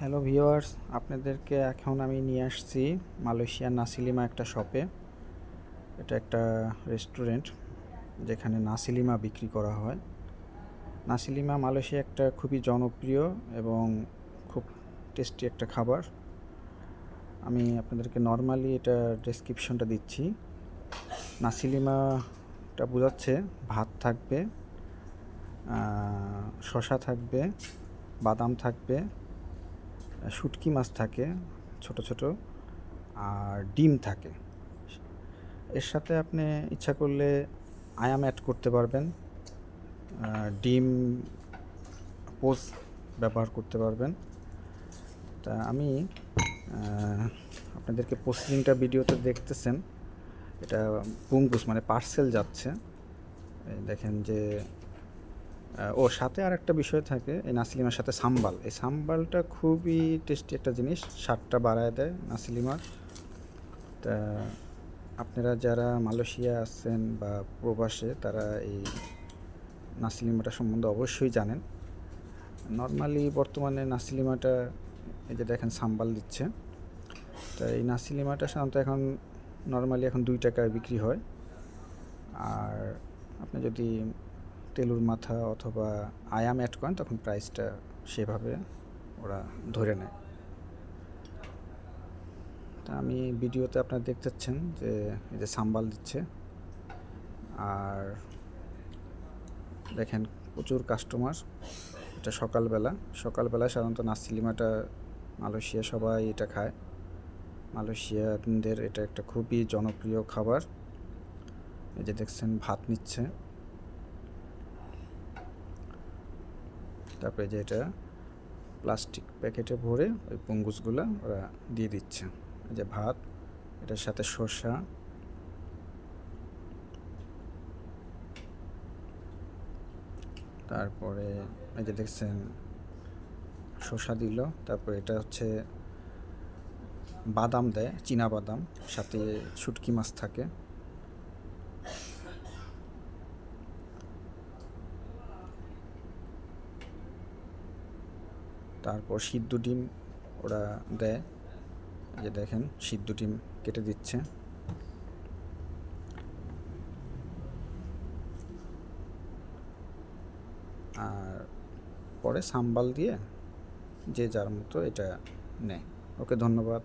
Hello viewers, আপনাদেরকে এখন আমি নিয়ে আসছি মালয়েশিয়ার নাসিলিমা একটা শপে। এটা একটা রেস্টুরেন্ট যেখানে নাসিলিমা বিক্রি করা হয়। নাসিলিমা মালয়েশিয়া একটা খুবই জনপ্রিয় এবং খুব টেস্টি একটা খাবার। আমি আপনাদেরকে নর্মালি এটা ডেসক্রিপশনটা দিচ্ছি। নাসিলিমাটা বোঝাচ্ছে ভাত থাকবে, শসা থাকবে, বাদাম থাকবে, শুটকি মাছ থাকে ছোট ছোট, আর ডিম থাকে। এর সাথে আপনি ইচ্ছা করলে আয়াম অ্যাড করতে পারবেন, ডিম পোচ ব্যবহার করতে পারবেন। তা আমি আপনাদেরকে প্রসেসিংটা ভিডিওতে দেখতেছেন, এটা বুঙ্গুস মানে পার্সেল যাচ্ছে। দেখেন যে সাথে আর একটা বিষয় থাকে এই নাসিলিমার সাথে সাম্বাল। এই সাম্বালটা খুবই টেস্টি একটা জিনিস, স্বাদটা বাড়ায় দেয় নাসিলিমার। তা আপনারা যারা মালয়েশিয়া আছেন বা প্রবাসে, তারা এই নাসিলিমাটা সম্বন্ধে অবশ্যই জানেন। নর্মালি বর্তমানে নাসিলিমাটা এই যে দেখেন সাম্বাল দিচ্ছে। তা এই নাসিলিমাটা সাধারণত এখন নর্মালি এখন 2 টাকায় বিক্রি হয়। আর আপনি যদি তেলুর মাথা অথবা আয়াম অ্যাড করেন তখন প্রাইসটা সেভাবে ওরা ধরে নেয়। তা আমি ভিডিওতে আপনারা দেখতেছেন যে এই যে সাম্বাল দিচ্ছে, আর দেখেন প্রচুর কাস্টমার। এটা সকালবেলা সাধারণত নাসিলিমাটা মালয়েশিয়া সবাই এটা খায়। মালয়েশিয়ানদের এটা একটা খুবই জনপ্রিয় খাবার। এই যে দেখছেন ভাত নিচ্ছে, তারপরে যে এটা প্লাস্টিক প্যাকেটে ভরে ওই পঙ্গুসগুলো ওরা দিয়ে দিচ্ছে। এই যে ভাত, এটার সাথে শসা, তারপরে এই যে দেখছেন শসা দিল, তারপরে এটা হচ্ছে বাদাম দেয়, চীনা বাদাম, সাথে শুটকি মাছ থাকে। তারপর সিদ্ধ ডিম ওরা দেয়। এই যে দেখেন সিদ্ধ ডিম কেটে দিচ্ছে। আর পরে সাম্বাল দিয়ে যে যার মতো এটা নেয়। ওকে, ধন্যবাদ।